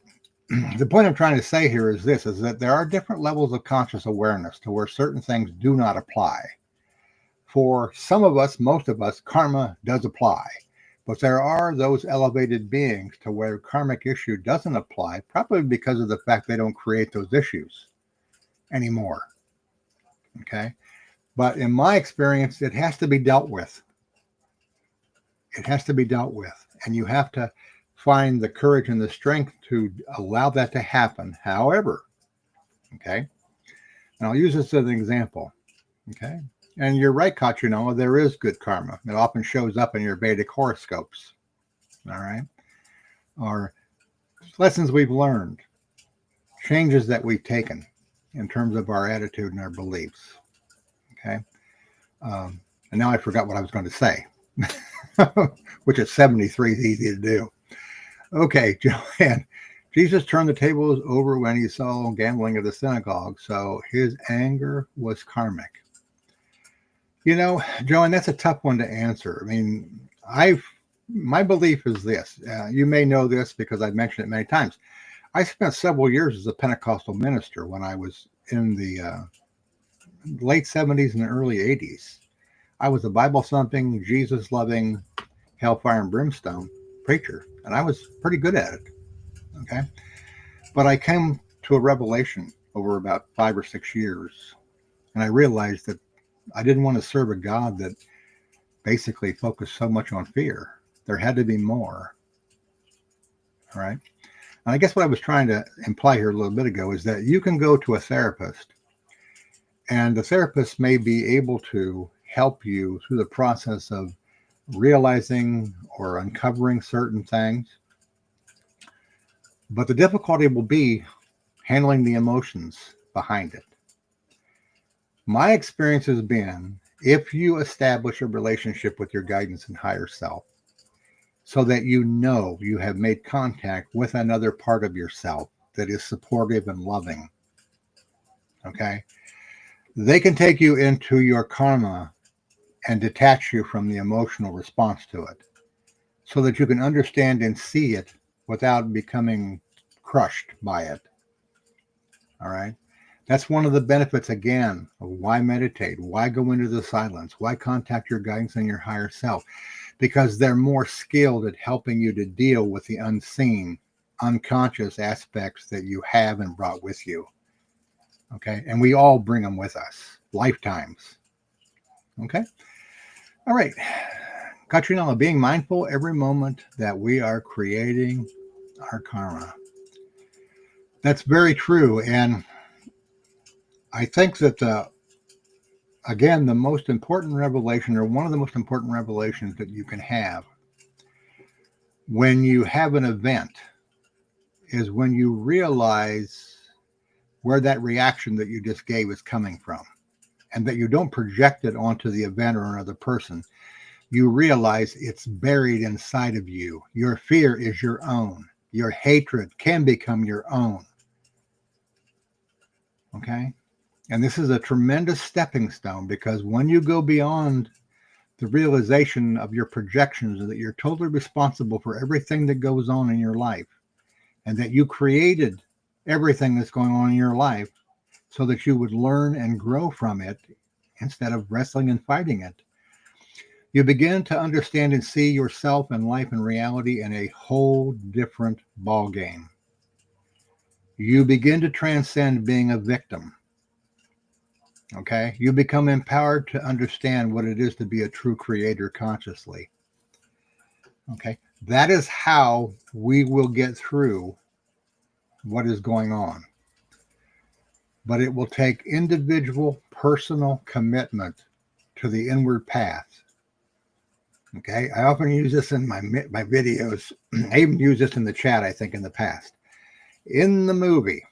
the point I'm trying to say here is this, is that there are different levels of conscious awareness to where certain things do not apply. For some of us, most of us, karma does apply. But there are those elevated beings to where karmic issue doesn't apply, probably because of the fact they don't create those issues anymore. Okay. But in my experience, it has to be dealt with. It has to be dealt with. And you have to find the courage and the strength to allow that to happen. However, okay. And I'll use this as an example. Okay. And you're right, Kachunala, there is good karma. It often shows up in your Vedic horoscopes. All right. Or lessons we've learned, changes that we've taken in terms of our attitude and our beliefs. Okay. And now I forgot what I was going to say, which at 73 is easy to do. Okay, Joanne. Jesus turned the tables over when he saw gambling at the synagogue, so his anger was karmic. You know, Joanne, that's a tough one to answer. I mean, my belief is this. You may know this because I've mentioned it many times. I spent several years as a Pentecostal minister when I was in the late 70s and early 80s. I was a Bible-thumping, Jesus-loving, hellfire and brimstone preacher, and I was pretty good at it. Okay, but I came to a revelation over about 5 or 6 years, and I realized that I didn't want to serve a God that basically focused so much on fear. There had to be more. All right. And I guess what I was trying to imply here a little bit ago is that you can go to a therapist, and the therapist may be able to help you through the process of realizing or uncovering certain things. But the difficulty will be handling the emotions behind it. My experience has been, if you establish a relationship with your guidance and higher self, so that you know you have made contact with another part of yourself that is supportive and loving, okay, they can take you into your karma and detach you from the emotional response to it, so that you can understand and see it without becoming crushed by it. All right. That's one of the benefits, again, of why meditate, why go into the silence, why contact your guidance and your higher self, because they're more skilled at helping you to deal with the unseen, unconscious aspects that you have and brought with you. Okay. And we all bring them with us, lifetimes. Okay. All right. Katrina, being mindful every moment that we are creating our karma. That's very true. And I think that, again, the most important revelation, or one of the most important revelations that you can have when you have an event, is when you realize where that reaction that you just gave is coming from, and that you don't project it onto the event or another person. You realize it's buried inside of you. Your fear is your own. Your hatred can become your own. Okay? And this is a tremendous stepping stone, because when you go beyond the realization of your projections, that you're totally responsible for everything that goes on in your life, and that you created everything that's going on in your life so that you would learn and grow from it instead of wrestling and fighting it, you begin to understand and see yourself and life and reality in a whole different ball game. You begin to transcend being a victim. Okay, you become empowered to understand what it is to be a true creator consciously. Okay, that is how we will get through what is going on. But it will take individual, personal commitment to the inward path. Okay, I often use this in my videos. I even use this in the chat, I think, in the past. In the movie,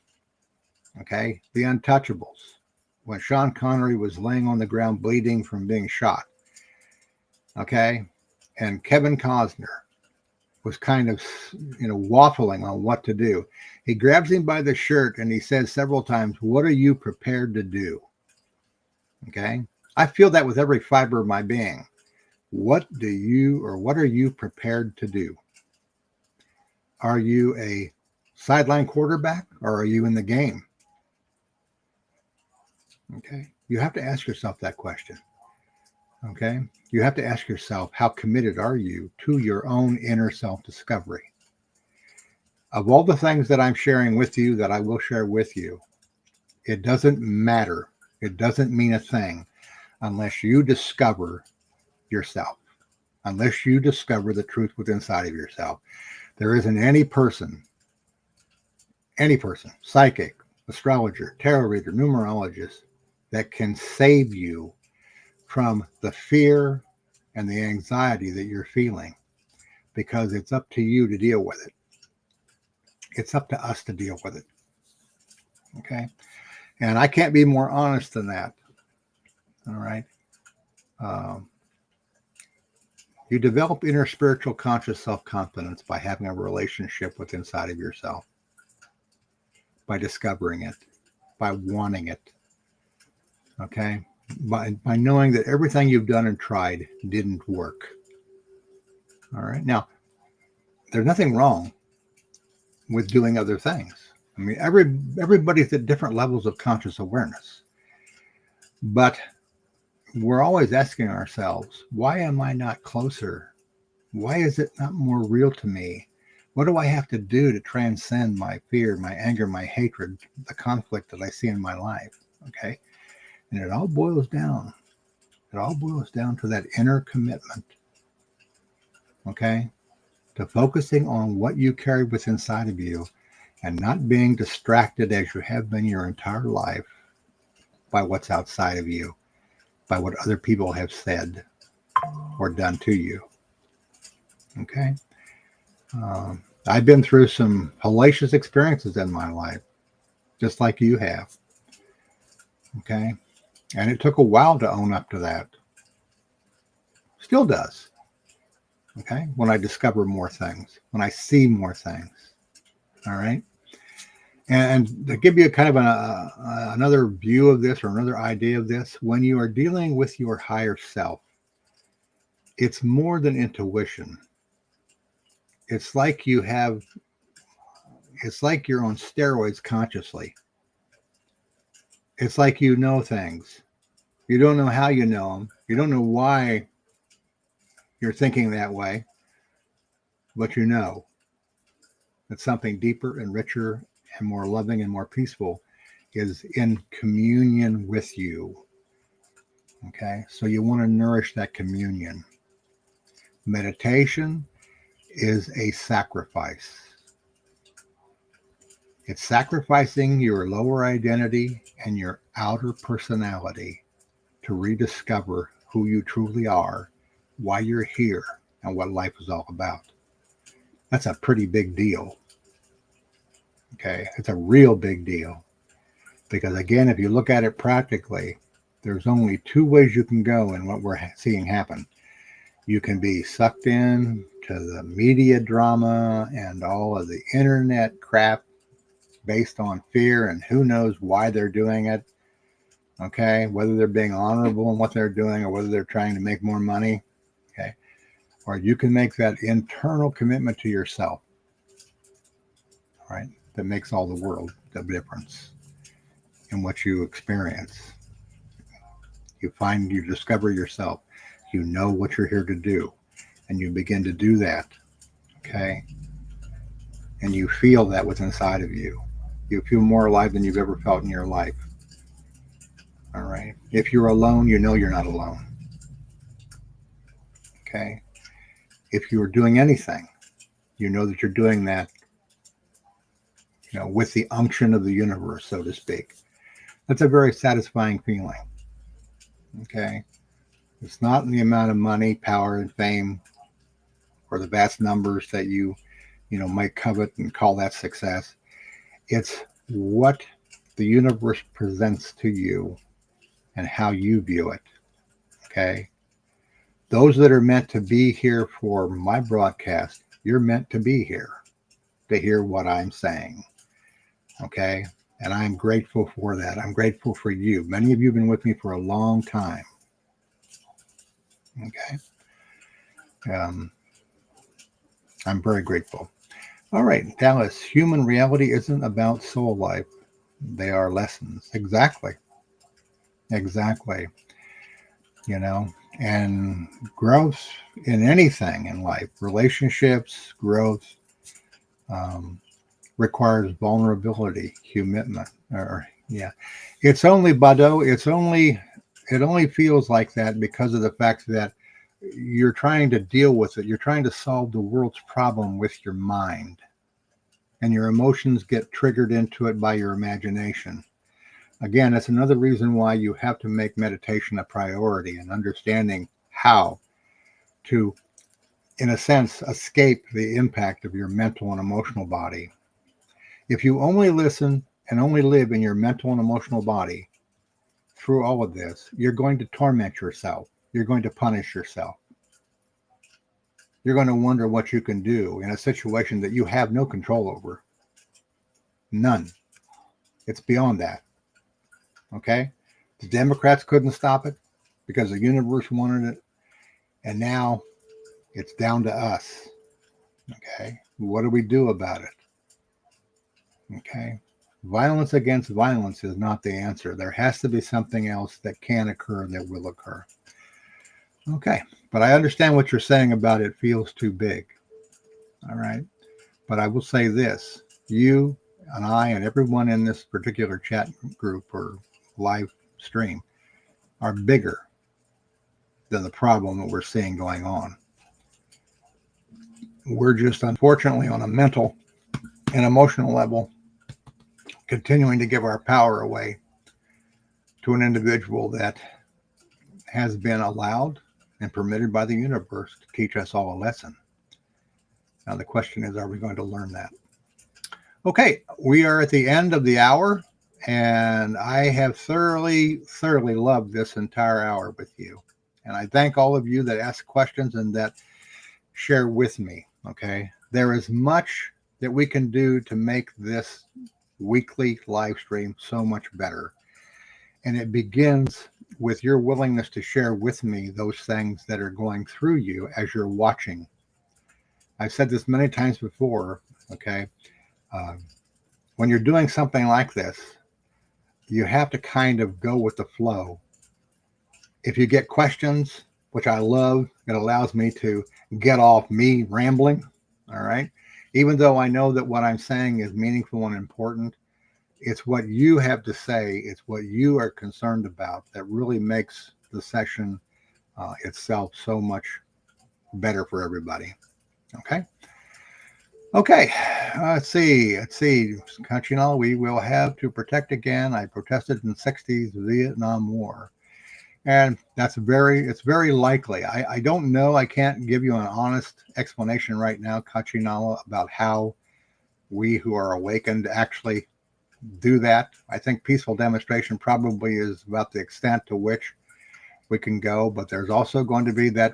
okay, The Untouchables, when Sean Connery was laying on the ground bleeding from being shot, okay, and Kevin Costner was kind of, waffling on what to do. He grabs him by the shirt and he says several times, "What are you prepared to do?" Okay, I feel that with every fiber of my being. What are you prepared to do? Are you a sideline quarterback or are you in the game? Okay. You have to ask yourself that question. Okay. You have to ask yourself, how committed are you to your own inner self-discovery? Of all the things that I'm sharing with you, that I will share with you, it doesn't matter. It doesn't mean a thing unless you discover yourself, unless you discover the truth within inside of yourself. There isn't any person, psychic, astrologer, tarot reader, numerologist, that can save you from the fear and the anxiety that you're feeling, because it's up to you to deal with it. It's up to us to deal with it. Okay. And I can't be more honest than that. All right. You develop inner spiritual conscious self-confidence by having a relationship with inside of yourself, by discovering it, by wanting it. Okay. By knowing that everything you've done and tried didn't work. All right. Now, there's nothing wrong with doing other things. I mean, everybody's at different levels of conscious awareness. But we're always asking ourselves, why am I not closer? Why is it not more real to me? What do I have to do to transcend my fear, my anger, my hatred, the conflict that I see in my life? Okay. And it all boils down. It all boils down to that inner commitment. Okay. To focusing on what you carry within inside of you and not being distracted as you have been your entire life by what's outside of you, by what other people have said or done to you. Okay. I've been through some hellacious experiences in my life, just like you have. Okay. And it took a while to own up to that. Still does. Okay. When I discover more things, when I see more things. All right. And to give you a kind of another view of this, or another idea of this, when you are dealing with your higher self, it's more than intuition. It's like you're on steroids consciously. It's like you know things. You don't know how you know them. You don't know why you're thinking that way, but you know that something deeper and richer and more loving and more peaceful is in communion with you. Okay, so you want to nourish that communion. Meditation is a sacrifice. It's sacrificing your lower identity and your outer personality to rediscover who you truly are, why you're here, and what life is all about. That's a pretty big deal. Okay, it's a real big deal. Because again, if you look at it practically, there's only two ways you can go in what we're seeing happen. You can be sucked in to the media drama and all of the internet crap based on fear, and who knows why they're doing it. Okay, whether they're being honorable in what they're doing or whether they're trying to make more money. Okay, or you can make that internal commitment to yourself. All right, that makes all the world the difference in what you experience. You discover yourself. You know what you're here to do, and you begin to do that. Okay, and you feel that within inside of you. You feel more alive than you've ever felt in your life. All right. If you're alone, you know you're not alone. Okay. If you're doing anything, you know that you're doing that, with the unction of the universe, so to speak. That's a very satisfying feeling. Okay. It's not the amount of money, power, and fame, or the vast numbers that you might covet and call that success. It's what the universe presents to you and how you view it. Okay. Those that are meant to be here for my broadcast, you're meant to be here to hear what I'm saying. Okay. And I'm grateful for that. I'm grateful for you. Many of you have been with me for a long time. Okay. Um, I'm very grateful. All right, Dallas, human reality isn't about soul life. They are lessons. Exactly. Exactly. You know, and growth in anything in life, relationships, growth, um, requires vulnerability, commitment. Or, yeah. It's only, Bado, it only feels like that because of the fact that you're trying to deal with it. You're trying to solve the world's problem with your mind, and your emotions get triggered into it by your imagination. Again, that's another reason why you have to make meditation a priority and understanding how to, in a sense, escape the impact of your mental and emotional body. If you only listen and only live in your mental and emotional body through all of this, you're going to torment yourself. You're going to punish yourself. You're going to wonder what you can do in a situation that you have no control over. None. It's beyond that. Okay? The Democrats couldn't stop it because the universe wanted it. And now it's down to us. Okay? What do we do about it? Okay? Violence against violence is not the answer. There has to be something else that can occur, that will occur. Okay. But I understand what you're saying about it feels too big. All right. But I will say this, you and I and everyone in this particular chat group or live stream are bigger than the problem that we're seeing going on. We're just unfortunately on a mental and emotional level continuing to give our power away to an individual that has been allowed and permitted by the universe to teach us all a lesson. Now the question is, are we going to learn that? Okay, we are at the end of the hour, and I have thoroughly loved this entire hour with you. And I thank all of you that ask questions and that share with me. Okay, there is much that we can do to make this weekly live stream so much better. And it begins with your willingness to share with me those things that are going through you as you're watching. I've said this many times before, okay? When you're doing something like this, you have to kind of go with the flow. If you get questions, which I love, it allows me to get off me rambling, all right? Even though I know that what I'm saying is meaningful and important, it's what you have to say, it's what you are concerned about that really makes the session itself so much better for everybody. Okay. Okay. Let's see. Kachinal, we will have to protect again. I protested in the 60s Vietnam War. And it's very likely. I don't know. I can't give you an honest explanation right now, Kachinala, about how we who are awakened actually do that. I think peaceful demonstration probably is about the extent to which we can go, but there's also going to be that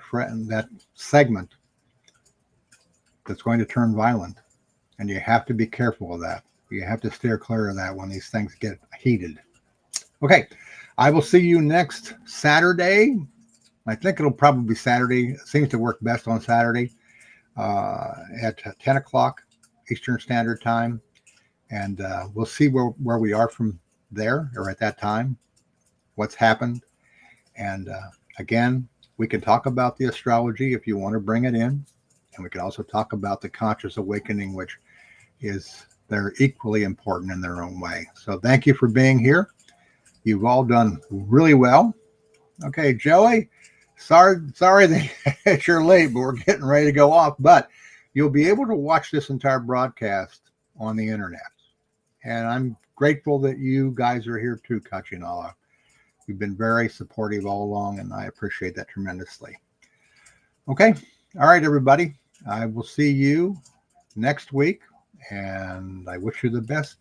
segment that's going to turn violent, and you have to be careful of that. You have to steer clear of that when these things get heated. Okay, I will see you next Saturday. I think it'll probably be Saturday. It seems to work best on Saturday at 10 o'clock Eastern Standard Time. And we'll see where we are from there or at that time, what's happened. And again, we can talk about the astrology if you want to bring it in. And we can also talk about the conscious awakening, which they're equally important in their own way. So thank you for being here. You've all done really well. Okay, Joey, sorry that you're late, but we're getting ready to go off. But you'll be able to watch this entire broadcast on the internet. And I'm grateful that you guys are here too, Kachinala. You've been very supportive all along, and I appreciate that tremendously. Okay. All right, everybody. I will see you next week, and I wish you the best